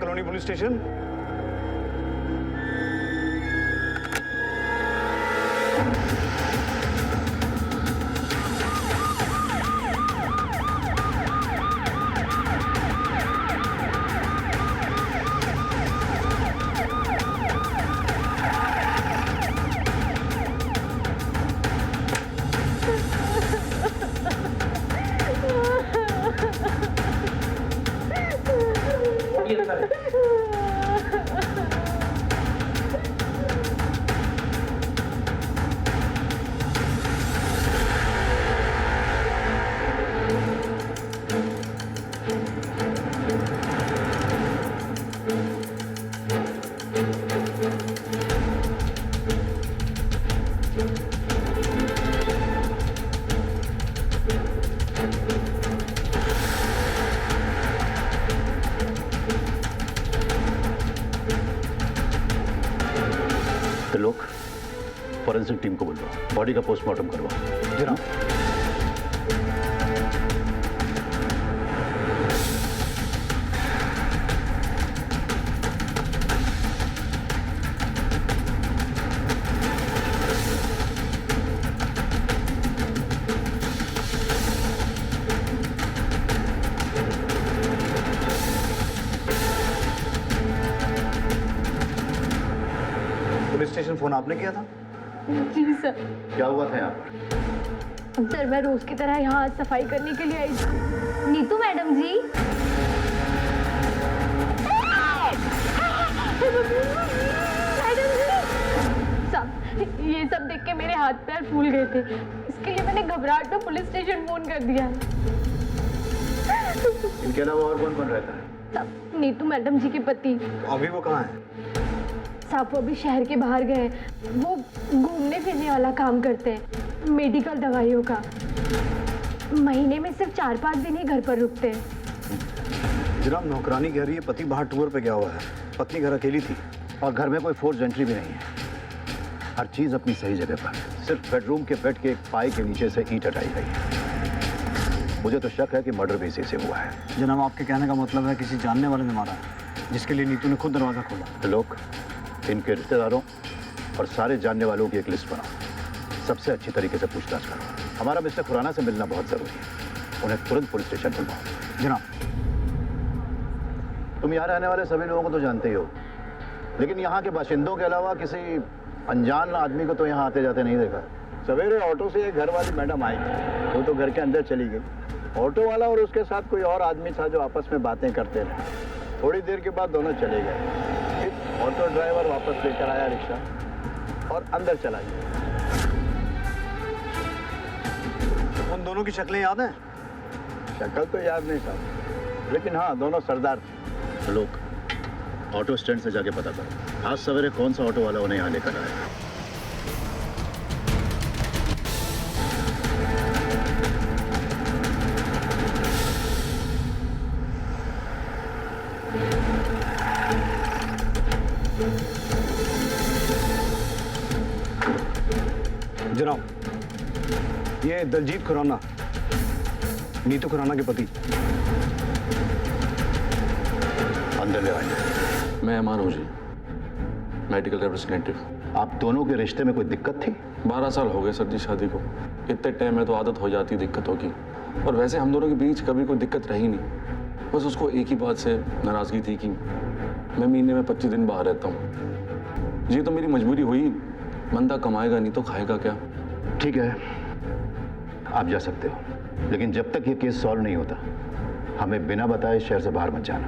Colony police station. लोग forensic team को बुलवाओ, body का पोस्टमार्टम करवाओ। जनाब। पुलिस स्टेशन फोन आपने किया था? जी सर। क्या हुआ था यहाँ पर? सर मैं रोज की तरह यहाँ सफाई करने के लिए आई थी। नीतू मैडम जी। मैडम जी। सब ये सब देख के मेरे हाथ पैर फूल गए थे, इसके लिए मैंने घबराहट में पुलिस स्टेशन फोन कर दिया। इनके अलावा और कौन कौन रहता है? सब नीतू मैडम जी के पति। अभी वो कहाँ है? साहब वो अभी शहर के बाहर गए हैं। वो घूमने फिरने वाला काम करते हैं, मेडिकल दवाइयों का। महीने में सिर्फ 4-5 दिन ही घर पर रुकते हैं। जनाब नौकरानी कह रही है पति बाहर टूर पे गया हुआ है, पत्नी घर अकेली थी और घर में कोई फोर्स एंट्री भी नहीं है। हर चीज अपनी सही जगह पर है। सिर्फ बेडरूम के बेड के एक पाई के नीचे से ईंट हटाई गई है। मुझे तो शक है कि मर्डर भी इसी से हुआ है। जनाब आपके कहने का मतलब है किसी जानने वाले ने मारा है, जिसके लिए नीतू ने खुद दरवाजा खोला। तो लोग इनके रिश्तेदारों और सारे जानने वालों की एक लिस्ट बनाओ, सबसे अच्छी तरीके से पूछताछ करो। हमारा मिस्टर खुराना से मिलना बहुत जरूरी है, उन्हें तुरंत पुलिस स्टेशन बुलवाओ। जनाब। तुम यहाँ रहने वाले सभी लोगों को तो जानते ही हो, लेकिन यहाँ के बाशिंदों के अलावा किसी अनजान आदमी को तो यहाँ आते जाते नहीं देखा। सवेरे ऑटो से एक घर वाली मैडम आई थी, वो तो घर के अंदर चली गई। ऑटो वाला और उसके साथ कोई और आदमी था जो आपस में बातें करते रहे। थोड़ी देर के बाद दोनों चले गए। फिर ऑटो ड्राइवर वापस लेकर आया रिक्शा और अंदर चला गया। उन दोनों की शक्लें याद हैं? शक्ल तो याद नहीं साहब, लेकिन हाँ दोनों सरदार थे। तो लोग ऑटो स्टैंड से जाके पता करो आज सवेरे कौन सा ऑटो वाला उन्हें यहाँ लेकर आया। जनाब ये दलजीत खुराना, नीतू खुराना के पति। अंदर ले आएंगे। मैं अमानुष जी, मेडिकल रिप्रेजेंटेटिव। आप दोनों के रिश्ते में कोई दिक्कत थी? 12 साल हो गए सर जी शादी को। इतने टाइम में तो आदत हो जाती दिक्कतों की, और वैसे हम दोनों के बीच कभी कोई दिक्कत रही नहीं। बस उसको एक ही बात से नाराज़गी थी कि मैं महीने में 25 दिन बाहर रहता हूँ। ये तो मेरी मजबूरी हुई, बंदा कमाएगा नहीं तो खाएगा क्या। ठीक है, आप जा सकते हो, लेकिन जब तक ये केस सॉल्व नहीं होता हमें बिना बताए शहर से बाहर मत जाना।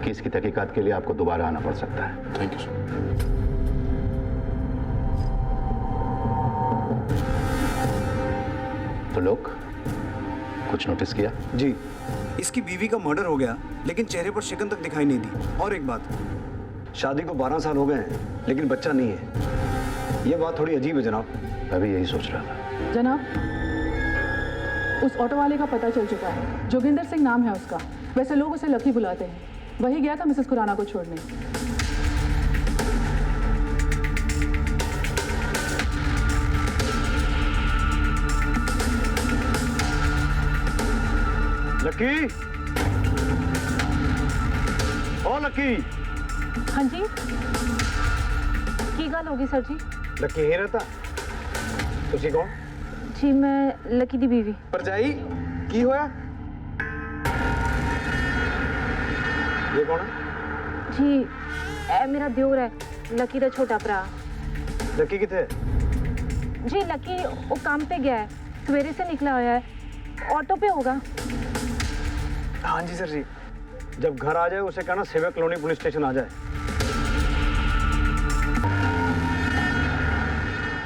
केस की तहकीकात के लिए आपको दोबारा आना पड़ सकता है। Thank you sir. तो लोग कुछ नोटिस किया? जी, इसकी बीवी का मर्डर हो गया, लेकिन चेहरे पर शिकन तक दिखाई नहीं दी। और एक बात, शादी को 12 साल हो गए हैं, लेकिन बच्चा नहीं है। ये बात थोड़ी अजीब है जनाब। मैं भी यही सोच रहा था। जनाब, उस ऑटो वाले का पता चल चुका है। जोगिंदर सिंह नाम है उसका। वैसे लोग उसे लकी बुलाते हैं। वही गया था मिसेस खुराना को छोड़ने। लकी, ओ ओ लकी हाँ जी की गल होगी सर जी? लकी ही रहता तुसी कौन? जी मैं लकी दी बीवी। परजाई की होया? ये कौन है? जी ए मेरा दियोर है, लकी दा छोटा भरा। लकी किथे? जी लकी वो काम पे गया है, सवेरे से निकला हुआ है, ऑटो पे होगा। हाँ जी सर जी। जब घर आ जाए उसे कहना सेवा कॉलोनी पुलिस स्टेशन आ जाए।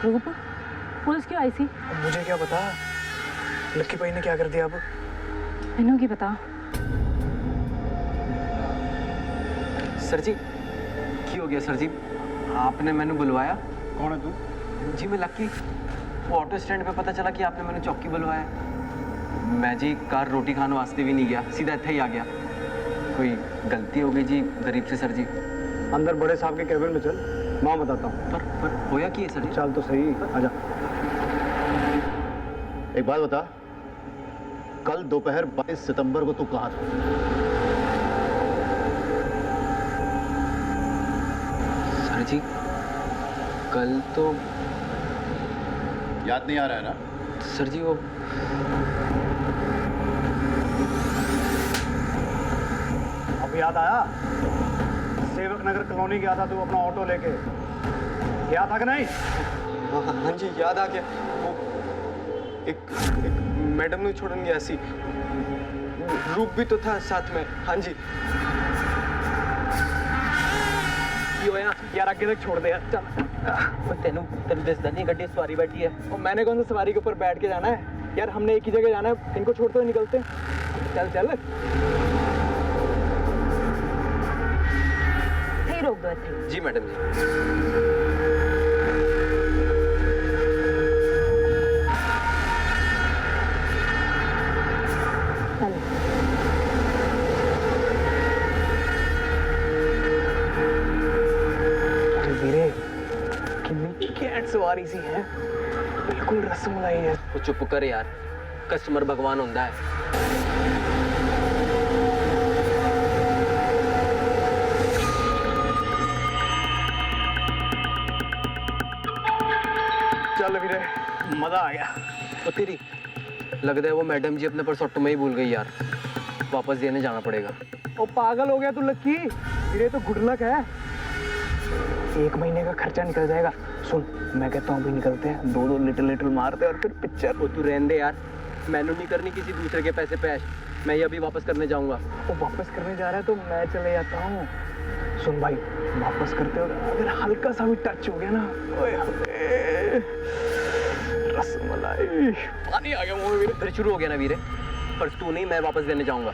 रूप पुलिस क्यों आई सी? अब मुझे क्या पता लक्की भाई ने क्या कर दिया अब। इन्हों की बता। सर जी की हो गया सर जी? आपने मैंने बुलवाया? कौन है तू? जी मैं लक्की। वो ऑटो स्टैंड पे पता चला कि आपने मैंने चौकी बुलवाया। मैं जी कार रोटी खाने वास्ते भी नहीं गया, सीधा इतना ही आ गया। कोई गलती हो गई जी गरीब से सर जी। अंदर बड़े साहब के कैबिन में चल, मैं बताता हूँ। पर होया की है सर जी? चल तो सही, आजा। एक बात बता, कल दोपहर 22 सितंबर को तू कहाँ था? सर जी कल तो याद नहीं आ रहा है ना? सर जी वो अब याद आया? सेवक नगर कॉलोनी गया था तू अपना ऑटो लेके, गया था कि नहीं? हाँ जी याद आ गया। वो एक मैडम ने छोड़न गया सी, रूप भी तो था साथ में। हाँ जी यार आगे तक छोड़ दे यार, चल। तेनू दसदा नहीं गड्डी सवारी बैठी है। और मैंने कौन सा सवारी के ऊपर बैठ के जाना है यार? हमने एक ही जगह जाना है, इनको छोड़ते हुए निकलते हैं। चल चल। सही रोक दो इतने। जी मैडम जी। अरे वीरे, कितनी कैट सवारी सी है, बिल्कुल रसमलाई है। वो चुप कर यार, कस्टमर भगवान होता है। चल वीरे, मजा आ गया। तो तेरी लगता है वो मैडम जी अपने पर्स ऑटो में ही भूल गई यार, वापस देने जाना पड़ेगा। ओ पागल हो गया तू लक्की, वीरे तो गुड लक है। 1 महीने का खर्चा निकल जाएगा। सुन मैं कहता हूँ अभी निकलते हैं, 2-2 लिटिल मारते हैं और फिर पिक्चर। वो तू रहने दे यार, मैंने नहीं करनी किसी दूसरे के पैसे पे ऐश। मैं ये अभी वापस करने जाऊंगा। वो वापस करने जा रहा है तो मैं चले जाता हूँ। सुन भाई, वापस करते हो अगर हल्का सा भी टच हो गया ना, ओए होए, रसमलाई, पानी आ गया मुंह में मेरे। फिर शुरू हो गया ना वीरे, पर्स तू नहीं, मैं वापस देने जाऊंगा।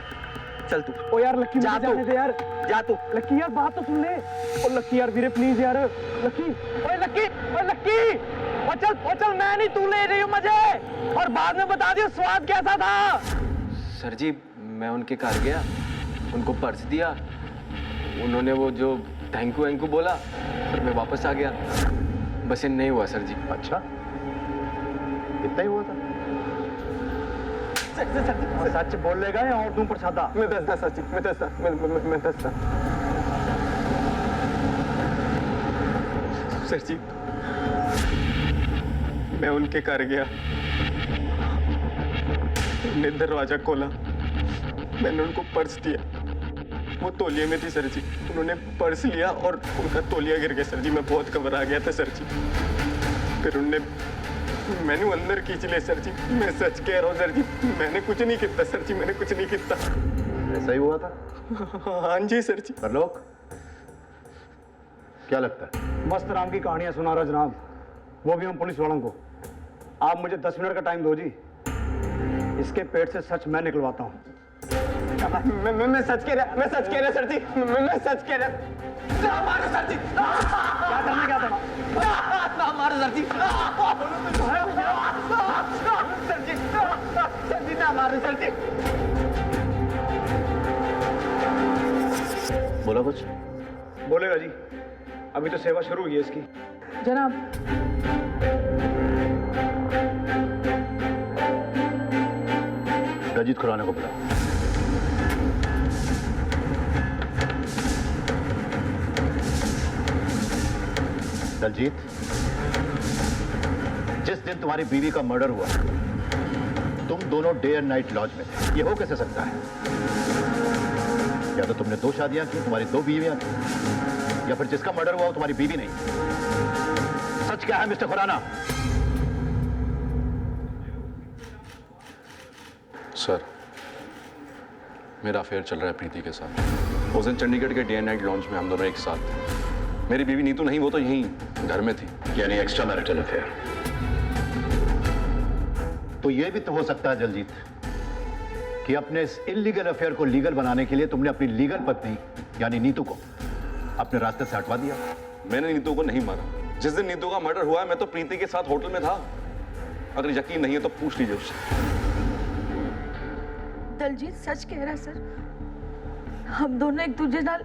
चल तू। ओ यार लक्की जा मुझे तू। जाने दे यार। जा तू। लक्की यार बात तो सुन ले। ओ लक्की यार वीरे प्लीज यार, लक्की, ओए लक्की, ओए लक्की, ओ चल मैं नहीं, तू ले रही हूँ मुझे, और बाद में बता दियो स्वाद कैसा था। सर जी मैं उनके घर गया, उनको पर्स दिया, उन्होंने वो जो थैंक यू बोला, फिर मैं वापस आ गया। बस ये नहीं हुआ सर जी। अच्छा, इतना ही हुआ था? सच बोलेगा या और दूं प्रसादा? मैं दसदा सर जी, मैं दसदा सर जी। मैं उनके घर गया, उन्होंने दरवाजा खोला, मैंने उनको पर्स दिया, वो तौलिए में थी सर जी। उन्होंने पर्स लिया और उनका तौलिया गिर गया सर जी। मैं बहुत घबरा गया था सर जी। फिर उनने मैंने अंदर खींच लिया सर जी। मैं सच कह रहा हूँ सर जी, मैंने कुछ नहीं किया सर जी, मैंने कुछ नहीं किया। ऐसा ही हुआ था? हाँ जी सर जी। परलोक, क्या लगता है? मस्त राम की कहानियां सुना रहा जनाब, वो भी हम पुलिस वालों को। आप मुझे 10 मिनट का टाइम दो जी, इसके पेट से सच मैं निकलवाता हूँ। मैं सच कह रहा, मैं सच कह रहा सर जी, मैं सच कह रहा। ना मारो सर जी, क्या करना क्या था? ना मारो सर जी, सर जी ना मारो सर जी। बोला कुछ? बोलेगा जी, अभी तो सेवा शुरू हुई है इसकी। जनाब रजीत खुराना को बुला। दलजीत, जिस दिन तुम्हारी बीवी का मर्डर हुआ तुम दोनों डे एंड नाइट लॉज में थे। ये हो कैसे सकता है? या तो तुमने 2 शादियां की, तुम्हारी 2 बीवियां थी, या फिर जिसका मर्डर हुआ वो तुम्हारी बीवी नहीं। सच क्या है मिस्टर खुराना? सर, मेरा अफेयर चल रहा है प्रीति के साथ। उस दिन चंडीगढ़ के डे एंड नाइट लॉन्च में हम दोनों एक साथ थे। मेरी बीवी नीतू नहीं, वो तो यहीं घर में थी। यानी एक्स्ट्रा मैरिटल अफेयर। तो यह भी तो हो सकता है दलजीत कि अपने इस इलीगल अफेयर को लीगल बनाने के लिए तुमने अपनी लीगल पत्नी यानी नीतू को अपने रास्ते से हटवा दिया। मैंने नीतू को नहीं मारा। जिस दिन नीतू का मर्डर हुआ है मैं तो प्रीति के साथ होटल में था। अगर यकीन नहीं है तो पूछ लीजिए उससे। दलजीत सच कह रहा है सर। हम दोनों एक दूसरे नाल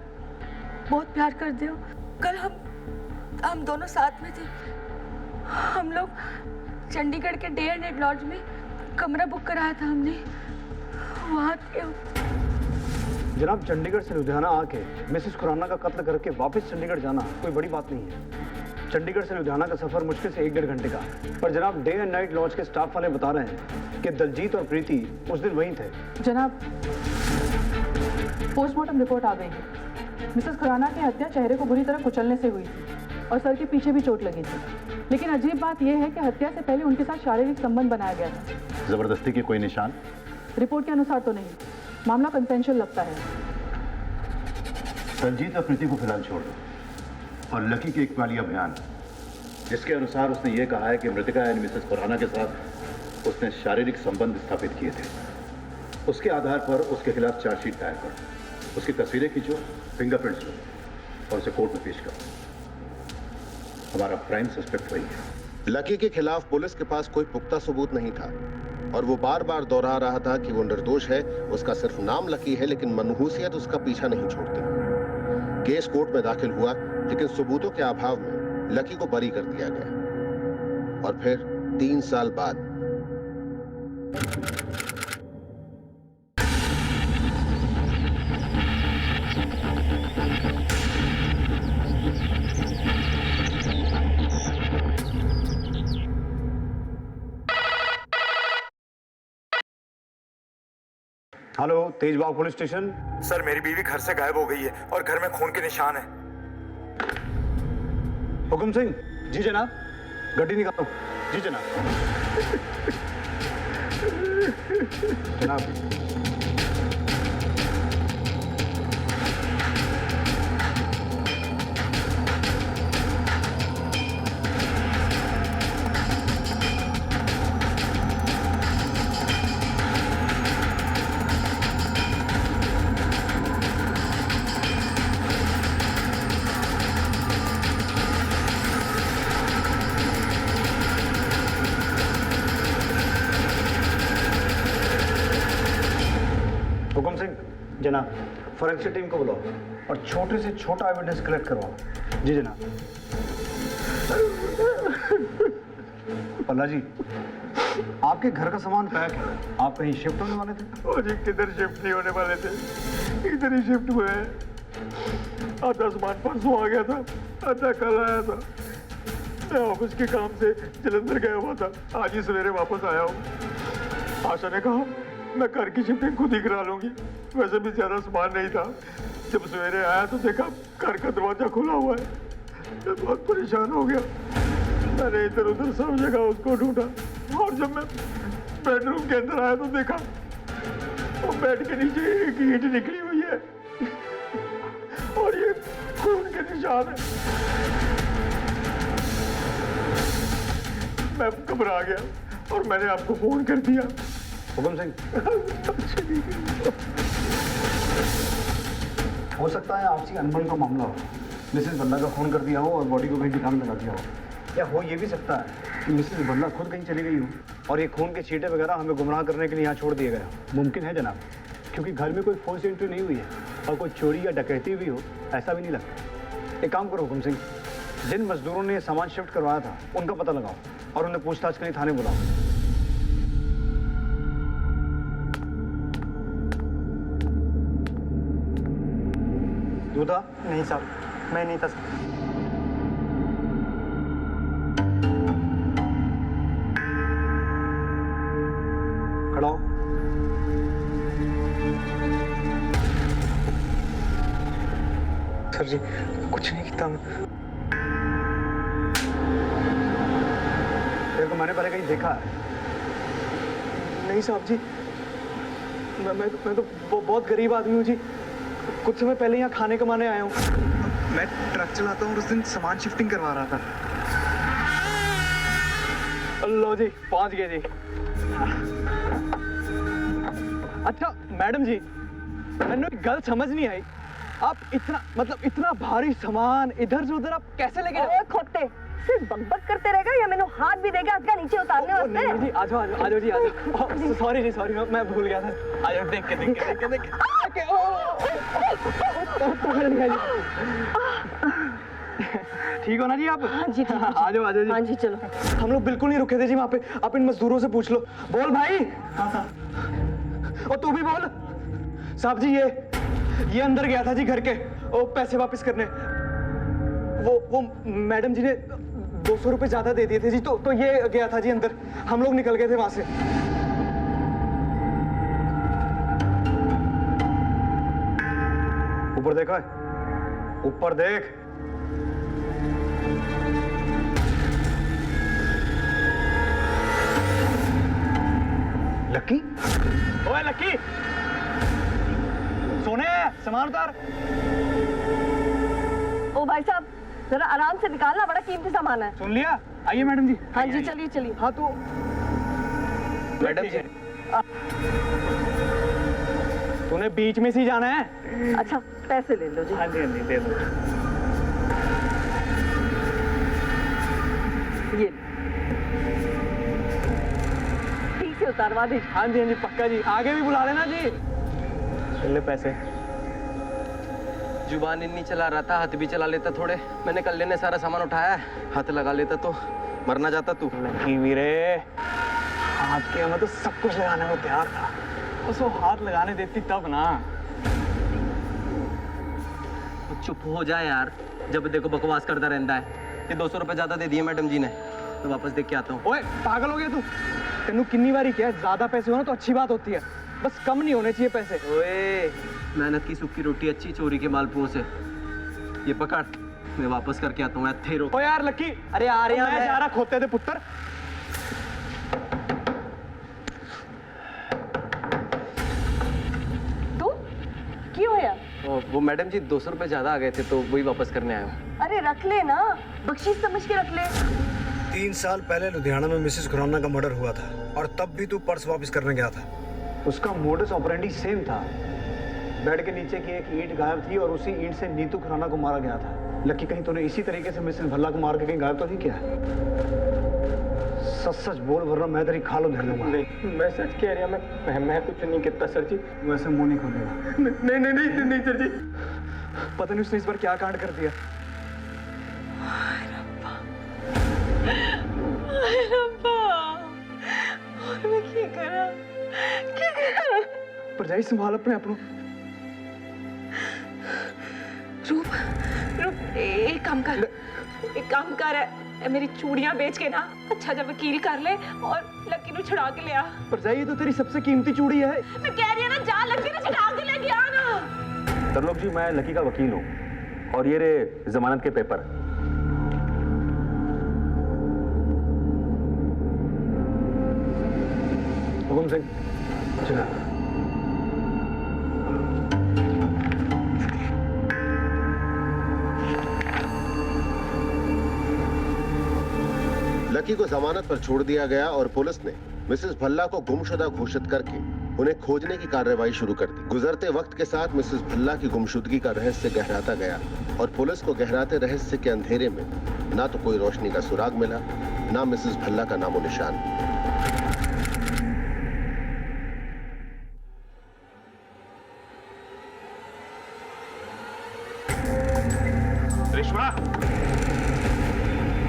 बहुत प्यार करते हो। कल हम दोनों साथ में थे। हम लोग चंडीगढ़ के डे एंड नाइट लॉज में कमरा बुक कराया था हमने। वहाँ थे। जनाब, चंडीगढ़ से लुधियाना आके मिसेस खुराना का कत्ल करके वापस चंडीगढ़ जाना कोई बड़ी बात नहीं है। चंडीगढ़ से लुधियाना का सफर मुश्किल से 1-1.5 घंटे का है। पर जनाब, डे एंड नाइट लॉज के स्टाफ वाले बता रहे हैं कि दलजीत और प्रीति उस दिन वहीं थे। जनाब, पोस्टमार्टम रिपोर्ट आ गई है। मिसेस खुराना की हत्या चेहरे को बुरी तरह कुचलने से हुई थी और सर के पीछे भी चोट लगी थी। लेकिन अजीब बात यह है कि हत्या से पहले उनके साथ शारीरिक संबंध बनाया गया था। जबरदस्ती के कोई निशान? रिपोर्ट के अनुसार तो नहीं। मामला कंसेंशुअल लगता है। दलजीत और प्रीति को फिलहाल छोड़ दो और लकी के एक माली अभियान, जिसके अनुसार उसने ये कहा है कि मृतका यानी मिसेस खुराना के साथ उसने शारीरिक संबंध स्थापित किए थे, उसके आधार पर उसके खिलाफ चार्जशीट दायर करो, उसकी तस्वीरें खींचो, फिंगरप्रिंट्स लो और उसे कोर्ट में पेश करो। हमारा प्राइम सस्पेक्ट वही है। लकी के खिलाफ पुलिस के पास कोई पुख्ता सबूत नहीं था और वो बार बार दोहरा रहा था कि वो निर्दोष है। उसका सिर्फ नाम लकी है लेकिन मनहूसियत उसका पीछा नहीं छोड़ती। केस कोर्ट में दाखिल हुआ लेकिन सबूतों के अभाव में लकी को बरी कर दिया गया और फिर 3 साल बाद हेलो, तेजबाग पुलिस स्टेशन। सर, मेरी बीवी घर से गायब हो गई है और घर में खून के निशान है। हुकुम सिंह। जी जनाब। गड्डी निकालो। जी जनाब। जनाब, हुकुम सिंह। जनाब, फॉरेंसिक टीम को बुलाओ और छोटे से छोटा एविडेंस कलेक्ट करवाओ। जी जनाब। पल्ला जी, आपके घर का सामान पैक है, आप कहीं शिफ्ट होने वाले थे? ओ जी, किधर शिफ्ट नहीं होने वाले थे, इधर ही शिफ्ट हुए हैं। आधा सामान परसों आ गया था, आधा कल आया था। मैं ऑफिस के काम से जलंधर गया हुआ था, आज ही सवेरे वापस आया हूँ। आशा ने कहा मैं घर की शिफ्टिंग खुद ही करा लूंगी। वैसे भी ज्यादा सामान नहीं था। जब सवेरे आया तो देखा घर का दरवाजा खुला हुआ है। मैं बहुत परेशान हो गया। मैंने इधर उधर सब जगह उसको ढूंढा और जब मैं बेडरूम के अंदर आया तो देखा वो बेड के नीचे एक ईंट निकली हुई है और ये खून के निशान है। मैं घबरा गया और मैंने आपको फोन कर दिया। हुकुम सिंह। हो सकता है आपसी अनबन का मामला हो, मिसेस बल्ला का खून कर दिया हो और बॉडी को कहीं ठिकाने लगा दिया हो। या हो ये भी सकता है कि मिसेस बल्ला खुद कहीं चली गई हो और ये खून के छींटे वगैरह हमें गुमराह करने के लिए यहाँ छोड़ दिए गए हो। मुमकिन है जनाब, क्योंकि घर में कोई फोर्स एंट्री नहीं हुई है और कोई चोरी या डकैती भी हो ऐसा भी नहीं लगता। एक काम करो हुकुम सिंह, जिन मजदूरों ने सामान शिफ्ट करवाया था उनका पता लगाओ और उन्हें पूछताछ के लिए थाने बुलाओ। नहीं साहब, मैं नहीं था। जी कुछ नहीं किया मैं। तेरे को मैंने पहले कहीं देखा है? नहीं साहब जी, मैं तो बहुत गरीब आदमी हूँ जी। कुछ समय पहले यहाँ खाने कमाने आया हूँ। मैं ट्रक चलाता हूँ और उस दिन सामान शिफ्टिंग करवा रहा था। लो जी, पहुँच गए जी। अच्छा मैडम जी, मैंने एक गल समझ नहीं आई, आप इतना भारी सामान इधर से उधर आप कैसे लेके ओए खोते, सिर्फ बकबक करते रहेगा या मैंने हाथ भी देगा इसका नीचे उतारने वास्ते? नहीं जी, आ जाओ जी, आ जाओ। सॉरी जी, सॉरी, मैं भूल गया था। आ जाओ, देख के ठीक हो ना जी आप? हाँ जी, ठीक है। आ जाओ जी। हाँ जी, चलो। हम लोग बिल्कुल नहीं रुके थे जी वहाँ पे। आप इन मजदूरों से पूछ लो। बोल भाई। और तू भी बोल। साहब जी, ये अंदर गया था जी घर के पैसे वापस करने। वो मैडम जी ने 200 रुपए ज्यादा दे दिए थे जी, तो ये गया था जी अंदर। हम लोग निकल गए थे वहां से। ऊपर देखा है? ऊपर देख। लक्की? ओए लक्की, सोने सामान उतार। ओ भाई साहब, जरा आराम से निकालना, बड़ा कीमती सामान है। सुन लिया? आइए मैडम जी। हाँ जी, चलिए चलिए। हाँ तो मैडम जी, तूने बीच में से जाना है। अच्छा, पैसे ले लो जी। हाँ जी, दे दो। ये ठीक से उतारवा दीजिए। हाँ जी, पक्का जी। आगे भी बुला लेना जी। ले पैसे। जुबान नहीं चला रहा था, हाथ भी चला लेता थोड़े। मैंने कल लेने सारा सामान उठाया, हाथ लगा लेता तो मरना जाता तू। लकी वीरे, हाथ के मैं तो सब कुछ लगाने को तैयार था, बस वो हाथ लगाने देती तब ना। चुप हो जा यार, जब देखो बकवास करता रहता है। ये 200 रुपए ज्यादा दे दिए मैडम जी ने, तो वापस देख के आता हूँ। ओए पागल हो गया तू? तेनू कितनी बारी किया है, ज्यादा पैसे हो ना तो अच्छी बात होती है, बस कम नहीं होने चाहिए पैसे। ओए, मेहनत की सूखी रोटी अच्छी, चोरी के मालपुओं से। ये पकड़, मैं वापस करके आता हूँ। थे रो। ओ यार लक्की, अरे आ रहे मैं जा रहा खोते थे पुत्र। तू क्यों होया? वो मैडम जी 200 रुपए ज्यादा आ गए थे, तो वही वापस करने आया हूँ। अरे रख ले ना, बख्शीश समझ के रख ले। 3 साल पहले लुधियाना में मिसेस खुराना का मर्डर हुआ था और तब भी तू पर्स वापस करने गया था। उसका मोडस ऑपरेंडी सेम था। बेड के नीचे की एक ईंट गायब थी और उसी ईंट से नीतू खुराना को मारा गया था। लकी, कहीं तूने इसी तरीके से मिसेस भल्ला को मार के कहीं गायब तो नहीं किया? सच सच बोल, वरना मैं तेरी खाल उधेड़ दूंगा। नहीं, मैं सच कह रहा, मैं कुछ नहीं कहता सर जी। वैसे मुंह नहीं खोलेगा। नहीं सर जी, पता नहीं उसने इस बार क्या कांड कर दिया। और मैं क्या करा? पर जाई संभाल अपने आप। रूप एक काम कर मेरी चूड़ियां बेच के ना अच्छा जब वकील कर ले और लकी नु छुड़ा के ले आ। पर जाइए, तो तेरी सबसे कीमती चूड़ी है। मैं कह रही हूं ना, जा लकी नु छुड़ा के ले गया ना। तरलोक जी, मैं लकी का वकील हूँ और ये रे जमानत के पेपर। हुकुम सिंह, चला। लकी को जमानत पर छोड़ दिया गया और पुलिस ने मिसेस भल्ला को गुमशुदा घोषित करके उन्हें खोजने की कार्रवाई शुरू कर दी। गुजरते वक्त के साथ मिसेस भल्ला की गुमशुदगी का रहस्य गहराता गया और पुलिस को गहराते रहस्य के अंधेरे में ना तो कोई रोशनी का सुराग मिला, ना मिसेस भल्ला का नामो निशान। रेशमा,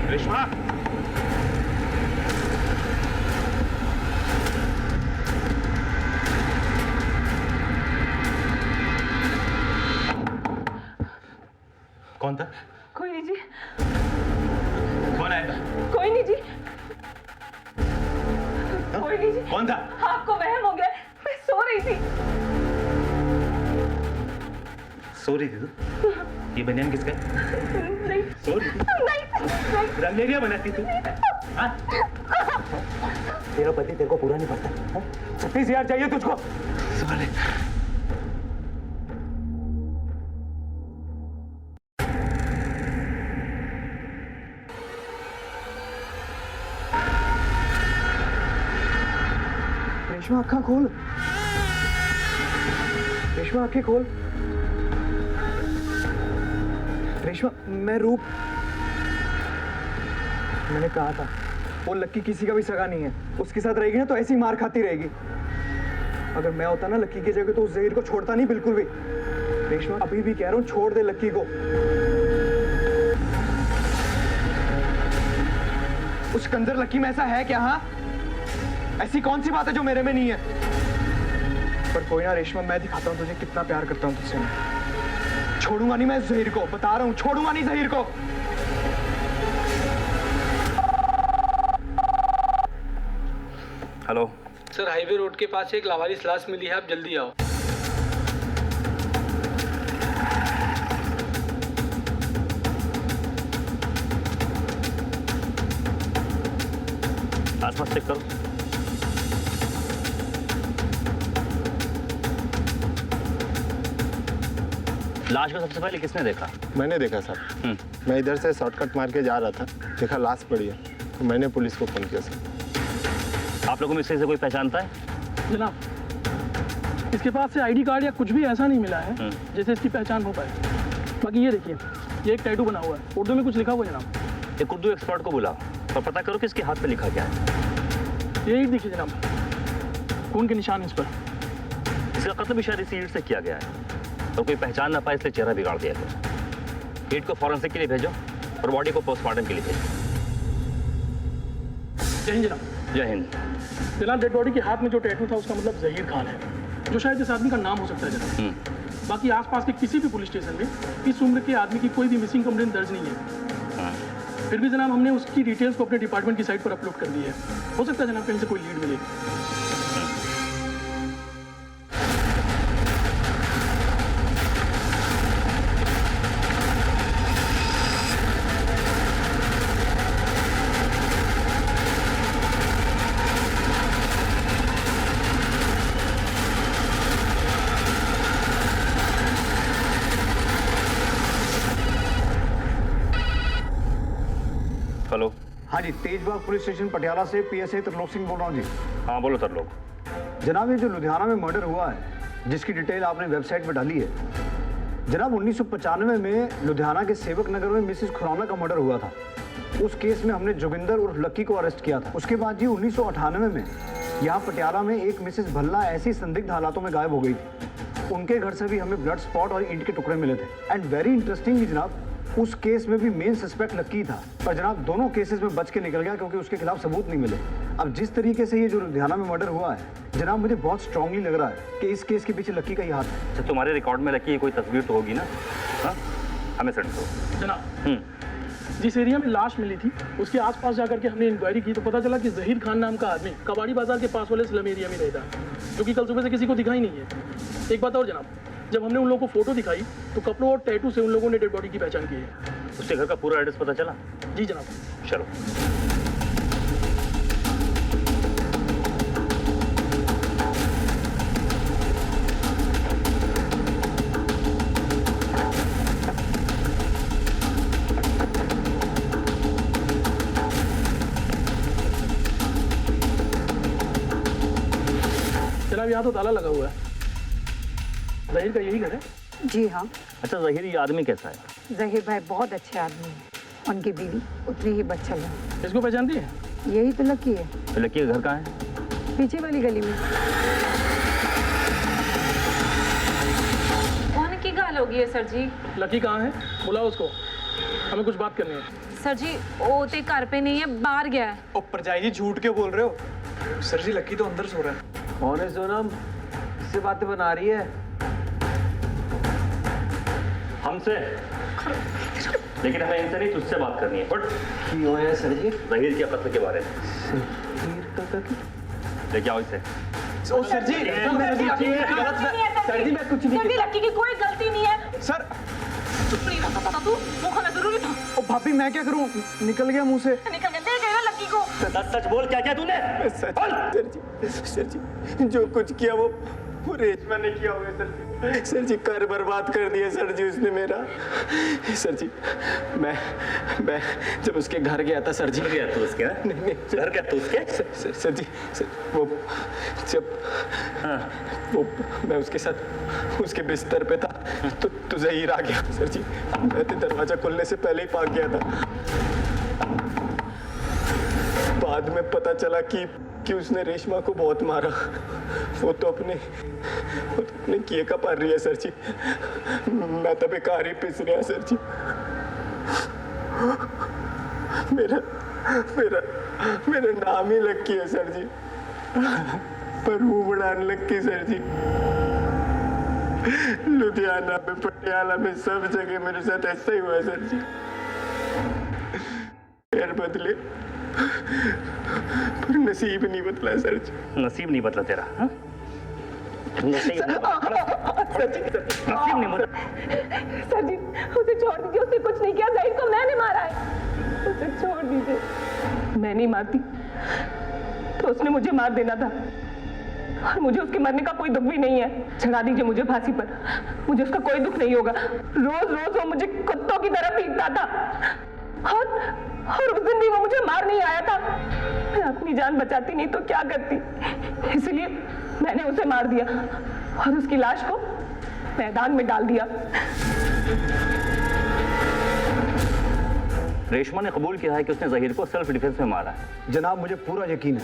रेशमा, कौन था? कोई नहीं जी। कौन आया था? कोई नहीं जी। कोई नहीं जी। कौन था? आपको वहम हो गया, मैं सो रही थी। सो रही थी तू? ये बनियान किसका है? नहीं नहीं रंगेरिया बनाती तू? हाँ? तेरा पति तेरे को पूरा नहीं पड़ता? 36,000 चाहिए तुझको? साले। रेशमा आँखें खोल, रेशमा आँखें खोल। रेशमा, मैं रूप, मैंने कहा था वो लक्की किसी का भी सगा नहीं है। उसके साथ रहेगी ना तो ऐसी मार खाती रहेगी। अगर मैं होता ना लक्की की जगह तो उस जहीर को छोड़ता नहीं बिल्कुल भी। रेशमा अभी भी कह रहा हूँ छोड़ दे लक्की को। उस कंजर लक्की में ऐसा है क्या? हाँ, ऐसी कौन सी बात है जो मेरे में नहीं है? पर कोई ना रेशमा, मैं दिखाता हूँ तुझे कितना प्यार करता हूँ तुझसे। मैं छोड़ूंगा नहीं, मैं जहीर को बता रहा हूँ, छोड़ूंगा नहीं जहीर को। हेलो सर, हाईवे रोड के पास एक लावारिस लाश मिली है, आप जल्दी आओ। आसपास चेक करो। लाश को सबसे पहले किसने देखा? मैंने देखा सर। मैं इधर से शॉर्टकट मार के जा रहा था, देखा लाश पड़ी है, तो मैंने पुलिस को फोन किया सर। आप लोगों में इससे कोई पहचानता है? जनाब, इसके पास से आईडी कार्ड या कुछ भी ऐसा नहीं मिला है जैसे इसकी पहचान हो पाए। बाकी ये देखिए, ये एक टैटू बना हुआ है, उर्दू में कुछ लिखा हुआ है जनाब। एक उर्दू एक्सपर्ट को बुलाओ और पता करो कि इसके हाथ पे लिखा क्या है। यही देखिए जनाब, खून के निशान इस पर। इसका कत्ल भी शायद इसी ईंट से किया गया है और कोई पहचान ना पाए इसलिए चेहरा बिगाड़ दिया गया। ईंट को फॉरेंसिक के लिए भेजो और बॉडी को पोस्टमार्टम के लिए भेजो। जय हिंद जनाब। जय हिंद। जनाब, डेड बॉडी के हाथ में जो टैटू था उसका मतलब जहीर खान है, जो शायद इस आदमी का नाम हो सकता है जनाब। बाकी आसपास के किसी भी पुलिस स्टेशन में इस उम्र के आदमी की कोई भी मिसिंग कंप्लेंट दर्ज नहीं है। फिर भी जनाब हमने उसकी डिटेल्स को अपने डिपार्टमेंट की साइट पर अपलोड कर दी है। हो सकता है जनाब कहीं से कोई लीड मिले। हेलो। हाँ जी, तेजबाग पुलिस स्टेशन पटियाला से पीएसआई त्रिलोक सिंह बोल रहा हूँ जी। हाँ बोलो तरलोक। जनाब, ये जो लुधियाना में मर्डर हुआ है, जिसकी डिटेल आपने वेबसाइट पर डाली है, जनाब 1995 में लुधियाना के सेवक नगर में मिसेस खुराना का मर्डर हुआ था। उस केस में हमने जोगिंदर उर्फ लक्की को अरेस्ट किया था। उसके बाद जी 1998 में यहाँ पटियाला में एक मिसेस भल्ला ऐसी संदिग्ध हालातों में गायब हो गई थी। उनके घर से भी हमें ब्लड स्पॉट और ईंट के टुकड़े मिले थे। एंड वेरी इंटरेस्टिंगली जनाब, उस केस में भी मेन सस्पेक्ट लक्की था, पर जनाब दोनों केसेस में बच के निकल गया क्योंकि उसके खिलाफ सबूत नहीं मिले। अब जिस तरीके से ये जो लुधियाना में मर्डर हुआ है जनाब, मुझे बहुत स्ट्रांगली लग रहा है कि इस केस के पीछे लक्की का ही हाथ है। अच्छा, तुम्हारे रिकॉर्ड में लक्की की कोई तस्वीर तो होगी ना? हाँ, हमें सेंड करो। जनाब, जिस एरिया में लाश मिली थी उसके आसपास जाकर के हमने इंक्वायरी की तो पता चला कि जहीर खान नाम का आदमी कबाड़ी बाजार के पास वाले स्लम एरिया में रहता है, जो कि कल सुबह से किसी को दिखाई नहीं है। एक बात और जनाब, जब हमने उन लोगों को फोटो दिखाई तो कपड़ों और टैटू से उन लोगों ने डेड बॉडी की पहचान की है। उसके घर का पूरा एड्रेस पता चला? जी जनाब। चलो। जनाब, यहाँ तो ताला लगा हुआ है। जहीर का यही घर है? जी हाँ। अच्छा, जहीर ये आदमी कैसा है? जहीर भाई बहुत अच्छे आदमी हैं। उनकी बीवी उतनी ही बच्चा है। इसको पहचानती है? यही तो लकी है। तो लक्की का घर कहाँ है? पीछे वाली गली में। कौन की गाल होगी है सर जी? लकी कहाँ है? बुलाओ उसको, हमें कुछ बात करनी है। सर जी, वो ते घर पे नहीं है, बाहर गया है। ओ परजाई जी, झूठ के बोल रहे हो? सर जी, लक्की तो अंदर सो रहा है। कौन है सोनम? इससे बातें बना रही है? हमसे? लेकिन हमें इनसे नहीं, तुझसे बात करनी है। बट क्यों है सर जी? जहीर के कत्ल के बारे में। जहीर का कत्ल? लेके आओ इसे। ओ सर जी, सर जी, मैं कुछ नहीं। सर जी, लक्की की कोई गलती नहीं है। सर चुप नहीं रह सकता था तू? वो खाना जरूरी था। ओ भाभी मैं क्या करूं, निकल गया मुंह से। निकल गया, दे गया लक्की को। सच बोल, क्या किया तूने? सर जी जो कुछ किया वो रेशमा ने किया होगा सर जी घर बर्बाद कर दिया सर जी उसने मेरा। सर जी मैं जब उसके घर गया था सर जी। गया तू उसके? नहीं घर गया तू उसके? सर जी वो जब वो मैं उसके साथ उसके बिस्तर पे था तो जहीर आ गया सर जी। मैं तो दरवाजा खुलने से पहले ही भाग गया था। बाद में पता चला कि उसने रेशमा को बहुत मारा। वो तो अपने किए का पार रही है सर जी। मैं तो बेकार ही पिस रहा सर जी। मेरा नाम ही लक्की है सर जी, पर वो बड़ा लक्की सर जी। लुधियाना में, पटियाला में, सब जगह मेरे साथ ऐसा ही हुआ है सर जी। पैर बदले पर नसीब नहीं बदला सर जी। नसीब नहीं बदला तेरा? हाँ? नसीब नहीं बदला सर जी उसे छोड़ दीजिए, उसने कुछ नहीं किया, जहीर को मैंने मारा है, उसे छोड़ दीजिए। मैं नहीं मारती तो उसने मुझे मार देना था, और मुझे उसके मरने का कोई दुख भी नहीं है। चढ़ा दीजिए मुझे फांसी पर, मुझे उसका कोई दुख नहीं होगा। रोज रोज वो मुझे कुत्तों की तरह पीटता था, और उस दिन भी वो मुझे मार नहीं आया था। मैं अपनी जान बचाती नहीं तो क्या करती, इसलिए मैंने उसे मार दिया और उसकी लाश को मैदान में डाल दिया। रेशमा ने कबूल किया है कि उसने जहीर को सेल्फ डिफेंस में मारा है। जनाब मुझे पूरा यकीन है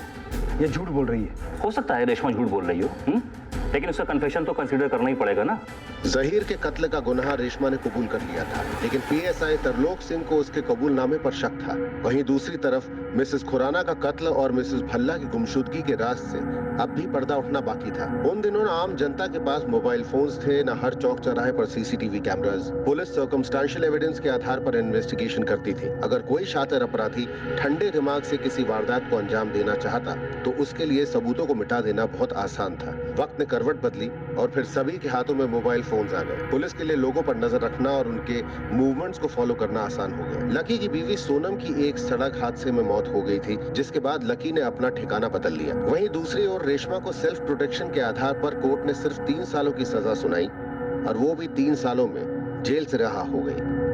ये झूठ बोल रही है। हो सकता है रेशमा झूठ बोल रही हो, लेकिन उसका कन्फेशन तो कंसीडर करना ही पड़ेगा ना। जहीर के कत्ल का गुनाह रेशमा ने कबूल कर लिया था, लेकिन पीएसआई तरलोक सिंह को उसके कबूलनामे पर शक था। वहीं दूसरी तरफ मिसेस खुराना का कत्ल और मिसेस भल्ला की गुमशुदगी के राज से अब भी पर्दा उठना बाकी था। उन दिनों न आम जनता के पास मोबाइल फोन्स थे, न हर चौक चौराहे पर CCTV cameras. Police circumstantial evidence के आधार पर इन्वेस्टिगेशन करती थी। अगर कोई शातिर अपराधी ठंडे दिमाग से किसी वारदात को अंजाम देना चाहता तो उसके लिए सबूतों को मिटा देना बहुत आसान था। वक्त ने करवट बदली और फिर सभी के हाथों में मोबाइल फोन्स आ गए। पुलिस के लिए लोगों पर नजर रखना और उनके मूवमेंट्स को फॉलो करना आसान हो गया। लकी की बीवी सोनम की एक सड़क हादसे में मौत हो गई थी, जिसके बाद लकी ने अपना ठिकाना बदल लिया। वहीं दूसरी ओर रेशमा को सेल्फ प्रोटेक्शन के आधार पर कोर्ट ने सिर्फ 3 सालों की सजा सुनाई, और वो भी 3 सालों में जेल से रिहा हो गई।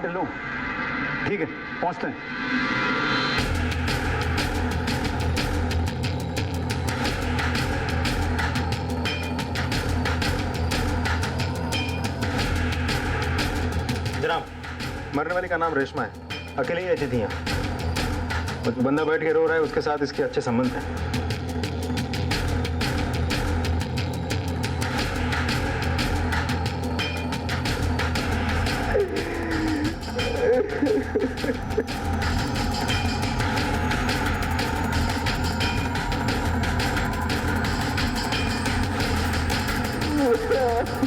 लो ठीक है, पहुंचते हैं। जनाब मरने वाली का नाम रेशमा है, अकेले ही रहती थी यहाँ। जो बंदा बैठ के रो रहा है उसके साथ इसके अच्छे संबंध हैं।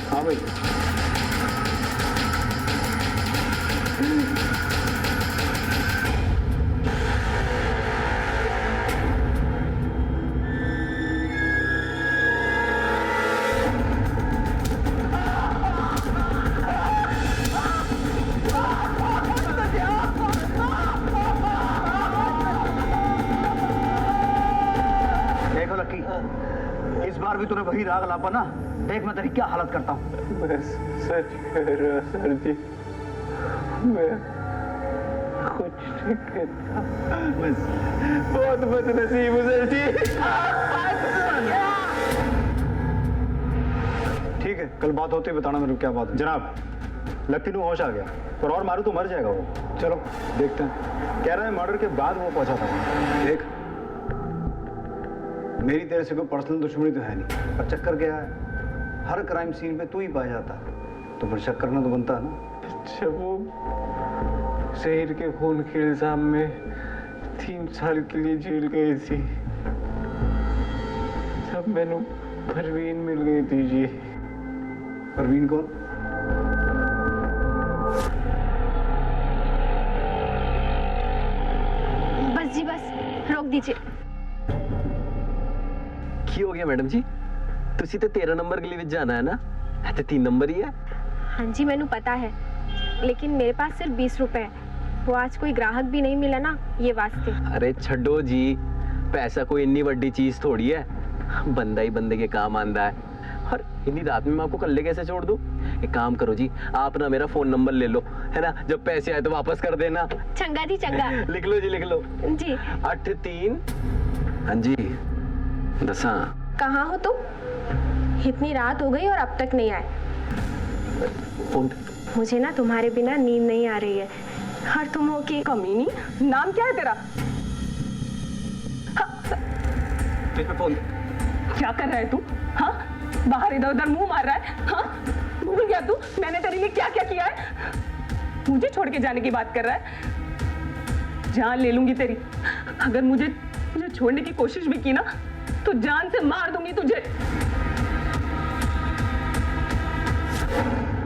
हाँ भाई देखो लक्की, इस बार भी तूने वही राग लापा ना। देख मैं तेरी क्या हालत करता हूँ। मैं सच कह रहा सर जी, मैं कुछ नहीं करता, बस बहुत बदनसीब हूँ सर जी। ठीक है, कल बात होती है बताना मेरे को क्या बात है। जनाब लक्की को होश आ गया, पर और मारू तो मर जाएगा वो। चलो देखते हैं। कह रहा है मर्डर के बाद वो पहुंचा था। देख मेरी तेरे से कोई पर्सनल दुश्मनी तो है नहीं, पर चक्कर क्या है, हर क्राइम सीन पे तू ही पाया जाता है, तो फिर शक करना तो बनता है ना। जब वो शहर के खून के इल्जाम में 3 साल के लिए जेल गई थी, तब मैंने परवीन मिल गई थी जी। परवीन कौन? दीजिए। की हो गया मैडम जी? तुसी तो 13 नंबर के लिए जाना है ना? तो 3 नंबर ही है। हाँ जी मैनू पता है, लेकिन मेरे पास सिर्फ 20 रुपए है। वो आज कोई ग्राहक भी नहीं मिला ना, ये वास्ते। अरे छड्डो जी, पैसा कोई इतनी बड़ी चीज थोड़ी है, बंदा ही बंदे के काम आंदा है। और इतनी रात में मैं आपको कल्ले कैसे छोड़ दूं? एक काम करो जी, आप ना मेरा फोन नंबर ले लो, है ना? जब पैसे आए तो वापस कर देना। चंगा जी चंगा। लिख लो जी, लिख लो जी। 83। हाँ जी, 10। कहाँ हो तुम? इतनी रात हो गई और अब तक नहीं आए। फोन। मुझे ना तुम्हारे बिना नींद नहीं आ रही है। और तुम हो कि कमीनी, नाम क्या है तेरा? फोन। क्या कर रहा है तू? हाँ, बाहर इधर उधर मुंह मार रहा है। हाँ, भूल गया तू मैंने तेरे लिए क्या क्या किया है? मुझे छोड़ के जाने की बात कर रहा है? जान ले लूंगी तेरी। अगर मुझे छोड़ने की कोशिश भी की ना, तो जान से मार दूंगी तुझे।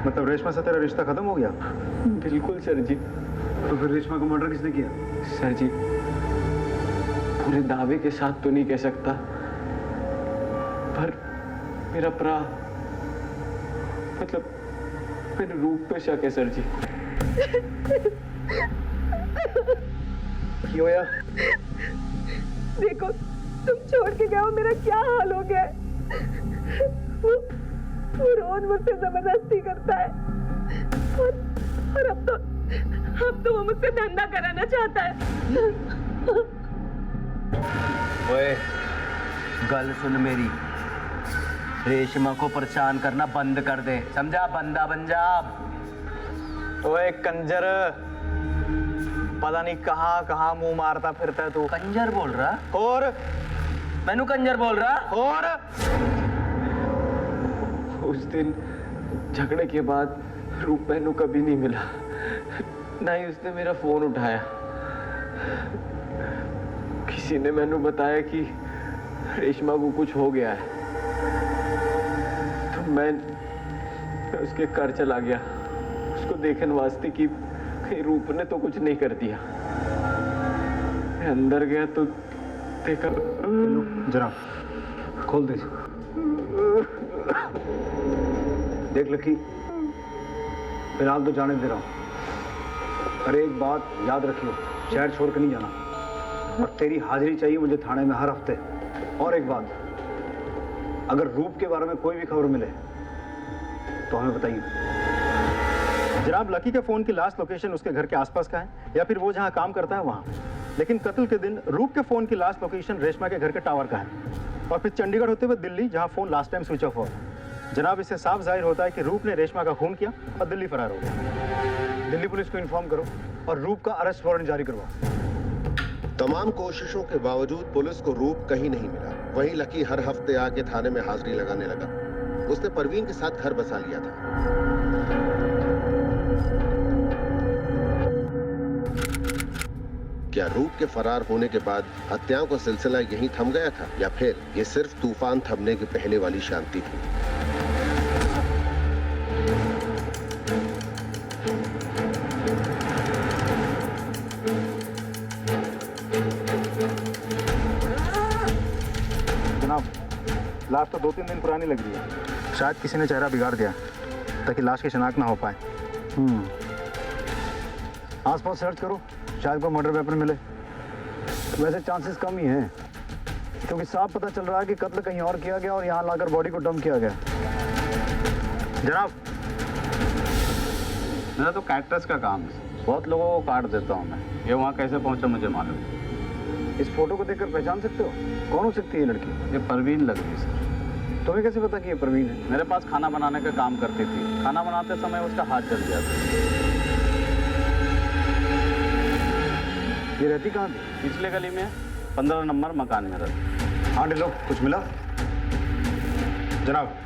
मतलब रेशमा से तेरा रिश्ता खत्म हो गया? बिल्कुल सर जी। तो फिर रेशमा को मर्डर किसने किया? सर जी, पूरे दावे के साथ तो नहीं कह सकता, पर मेरा प्रा मतलब मेरे रूप पे शक है सर जी। क्यों यार? देखो, तुम छोड़ के गए हो, मेरा क्या हाल हो गया है। वो रोज मुझसे जबरदस्ती करता है और अब तो वो मुझसे धंधा कराना चाहता है। ओए, गल सुन मेरी, रेशमा को परेशान करना बंद कर दे, समझा? बंदा बन जा। ओए कंजर, पता नहीं कहाँ कहाँ मुंह मारता फिरता है तू। कंजर बोल रहा? और मैनू कंजर बोल रहा? और उस दिन झगड़े के बाद रूप मैनू कभी नहीं मिला, ना ही उसने मेरा फोन उठाया। किसी ने मैनू बताया कि रेशमा को कुछ हो गया है, तो मैं उसके घर चला गया उसको देखने वास्ते कि कहीं रूप ने तो कुछ नहीं कर दिया। मैं अंदर गया तो देखा। जरा खोल दे। देख लकी, फिलहाल तो जाने दे रहा हूँ, पर एक बात याद रखियो, शहर छोड़ कर नहीं जाना, और तेरी हाजिरी चाहिए मुझे थाने में हर हफ्ते। और एक बात, अगर रूप के बारे में कोई भी खबर मिले तो हमें बताइए। जनाब, लकी के फोन की लास्ट लोकेशन उसके घर के आसपास का है, या फिर वो जहाँ काम करता है वहाँ। लेकिन कत्ल के दिन रूप के फोन की लास्ट लोकेशन रेशमा के घर के टावर का है, और फिर चंडीगढ़ होते हुए दिल्ली, जहाँ phone last time switch off हुआ। जनाब, इससे साफ जाहिर होता है कि रूप ने रेशमा का खून किया और दिल्ली फरार हो गया। दिल्ली पुलिस को इन्फॉर्म करो और रूप का अरेस्ट वारंट जारी करवाओ। तमाम कोशिशों के बावजूद पुलिस को रूप कहीं नहीं मिला। वहीं लकी हर हफ्ते आके थाने में हाजिरी लगाने लगा। उसने परवीन के साथ घर बसा लिया था। क्या रूप के फरार होने के बाद हत्याओं का सिलसिला यहीं थम गया था, या फिर ये सिर्फ तूफान थमने के पहले वाली शांति थी? जनाब, लाश तो 2-3 दिन पुरानी लग रही है। शायद किसी ने चेहरा बिगाड़ दिया ताकि लाश की शिनाख्त ना हो पाए। आसपास सर्च करो, शायद कोई मर्डर वेपन मिले। वैसे चांसेस कम ही हैं, क्योंकि साफ पता चल रहा है कि कत्ल कहीं और किया गया और यहाँ लाकर बॉडी को डंप किया गया। जनाब, मेरा तो कैक्टस का काम है, बहुत लोगों को काट देता हूँ मैं। ये वहाँ कैसे पहुँचा मुझे मालूम। इस फोटो को देखकर पहचान सकते हो कौन हो सकती है ये लड़की? ये परवीन लग रही है सर। तुम्हें कैसे पता कि ये परवीन है? मेरे पास खाना बनाने का काम करती थी, खाना बनाते समय उसका हाथ जल गया था। ये रहती कहाँ थी? पिछले गली में 15 नंबर मकान में रहती। हाँ लो, कुछ मिला? जनाब,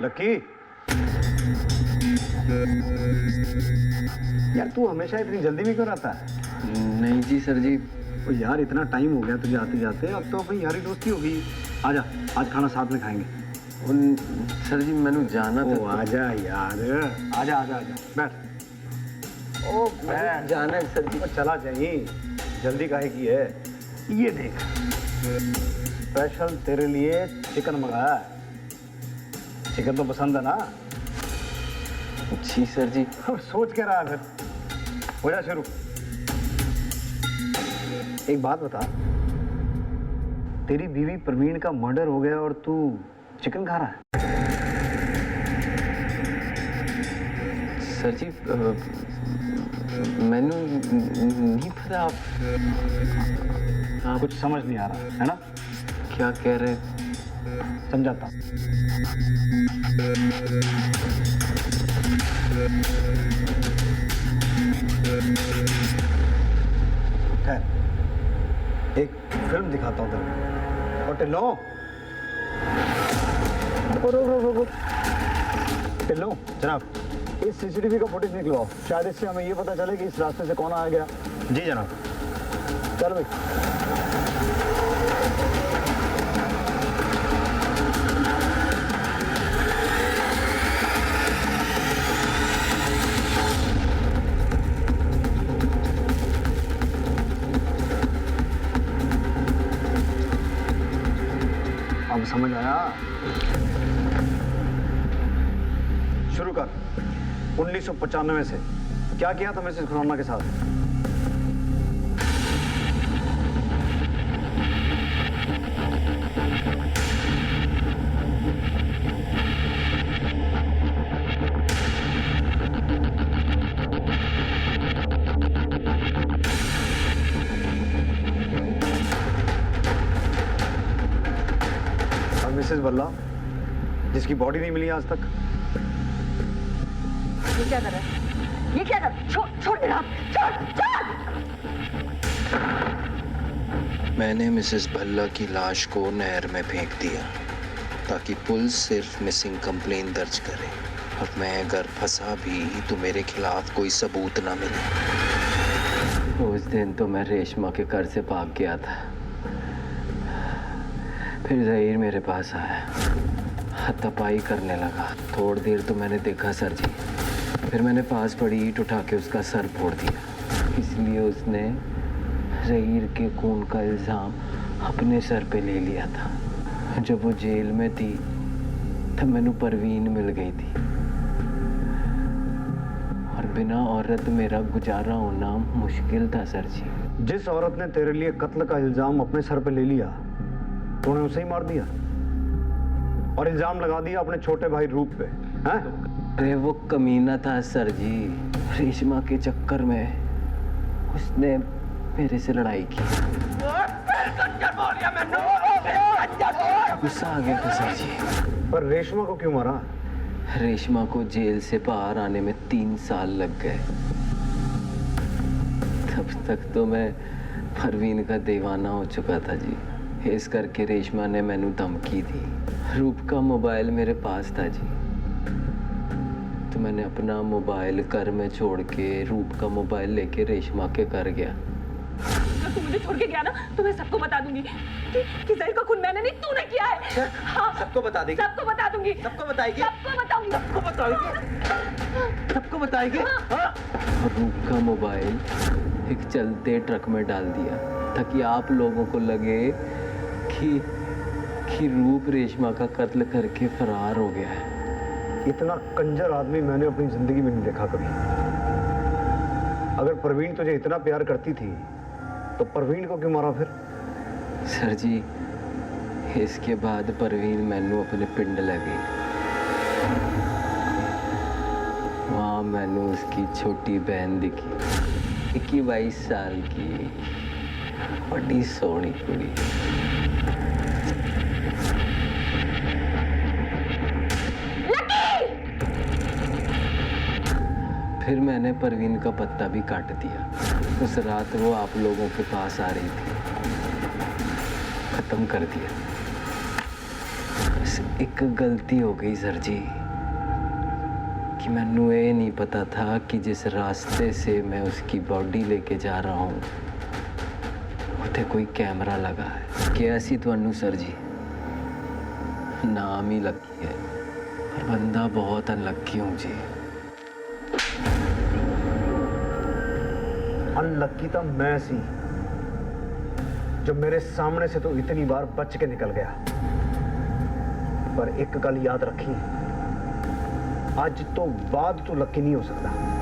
लकी, यार तू हमेशा इतनी जल्दी में क्यों आता है? नहीं जी सर जी, तो यार इतना टाइम हो गया तुझे आते जाते, अब तो अपनी यारी दोस्ती होगी। आजा, आज खाना साथ में खाएंगे। सर जी मैंने जाना ओ आजा यार, आजा आजा आजा, बैठ। ओ बैठ, जाना है सर जी। चला जाइए, जल्दी काहे की है। ये देख, स्पेशल तेरे लिए चिकन मंगाया है। चिकन तो पसंद है ना? जी सर जी। सोच के रहा है फिर, हो जा शुरू। एक बात बता, तेरी बीवी प्रवीण का मर्डर हो गया और तू चिकन खा रहा है? सर जी मैंने नहीं पता। आप कुछ समझ नहीं आ रहा है ना? क्या कह रहे? समझाता। एक फिल्म दिखाता हूँ तेरे। और टिल्लो, टिल्लो जनाब, इस सीसीटीवी का फुटेज निकलवाओ। शायद इससे हमें ये पता चले कि इस रास्ते से कौन आ गया। जी जनाब। चल भाई। अब समझ आया? शुरू कर। 1995 से क्या किया था मिसेस खुराना के साथ? और मिसेस बल्ला, जिसकी बॉडी नहीं मिली आज तक? ये क्या कर रहा है? ये क्या कर? छोड़ मेरा हाथ, छोड़। मैंने मिसेस भल्ला की लाश को नहर में फेंक दिया ताकि पुलिस सिर्फ मिसिंग कंप्लेन दर्ज करे, और मैं अगर फंसा भी तो मेरे खिलाफ कोई सबूत ना मिले। उस दिन तो मैं रेशमा के घर से भाग गया था। फिर जहीर मेरे पास आया, हाथापाई करने लगा। थोड़ी देर तो मैंने देखा सर जी, फिर मैंने पास पड़ी ईंट उठा के उसका सर फोड़ दिया। इसलिए उसने जहीर के खून का इल्ज़ाम अपने सर पे ले लिया था। जब वो जेल में थी तब मैंने परवीन मिल गई थी, और बिना औरत मेरा गुजारा होना मुश्किल था सर जी। जिस औरत ने तेरे लिए कत्ल का इल्जाम अपने सर पे ले लिया, तूने उसे ही मार दिया और इल्जाम लगा दिया अपने छोटे भाई रूप पे, हैं? अरे वो कमीना था सर जी, रेशमा के चक्कर में उसने मेरे से लड़ाई की। गुस्सा आ गया था सर जी। पर रेशमा को क्यों मारा? रेशमा को जेल से बाहर आने में 3 साल लग गए। तब तक तो मैं परवीन का दीवाना हो चुका था जी। इस करके रेशमा ने मैनू धमकी दी। रूप का मोबाइल मेरे पास था जी, तो मैंने अपना मोबाइल घर में छोड़ के रूप का मोबाइल लेके रेशमा के घर गया। अगर तू मुझे छोड़ के गया ना तो मैं सबको बता दूंगी कि जहीर का खून मैंने नहीं तूने किया है। हाँ, सबको बता देगी। सबको बता दूंगी। सबको बताएगी। सबको बताऊंगी। सबको बताएगी। सबको बताएगी। हाँ। रूप का मोबाइल एक चलते ट्रक में डाल दिया ताकि आप लोगों को लगे कि रूप रेशमा का कत्ल करके फरार हो गया है। इतना कंजर आदमी मैंने अपनी जिंदगी में नहीं देखा कभी। अगर परवीन तुझे इतना प्यार करती थी तो परवीन को क्यों मारा फिर? सर जी, इसके बाद परवीन मैनू अपने पिंड ले गई। वहाँ मैनू उसकी छोटी बहन दिखी, 21-22 साल की, बड़ी सोहनी कुड़ी। फिर मैंने परवीन का पत्ता भी काट दिया। उस रात वो आप लोगों के पास आ रही थी, खत्म कर दिया। बस एक गलती हो गई सर जी कि मैनू ये नहीं पता था कि जिस रास्ते से मैं उसकी बॉडी लेके जा रहा हूँ ਉੱਥੇ ਕੋਈ ਕੈਮਰਾ ਲਗਾ ਹੈ ਕਿਹਾ ਸੀ ਤੁਹਾਨੂੰ ਸਰ ਜੀ ਨਾਮ ਹੀ ਲੱਕੀ ਹੈ ਪਰ ਬੰਦਾ ਬਹੁਤ ਅਨਲੱਕੀ ਹੂੰ ਜੀ अनलक्की तो मैं सी जो मेरे सामने से तो इतनी बार बच के निकल गया पर एक गल याद रखी आज तो बाद तो लक्की नहीं हो सकता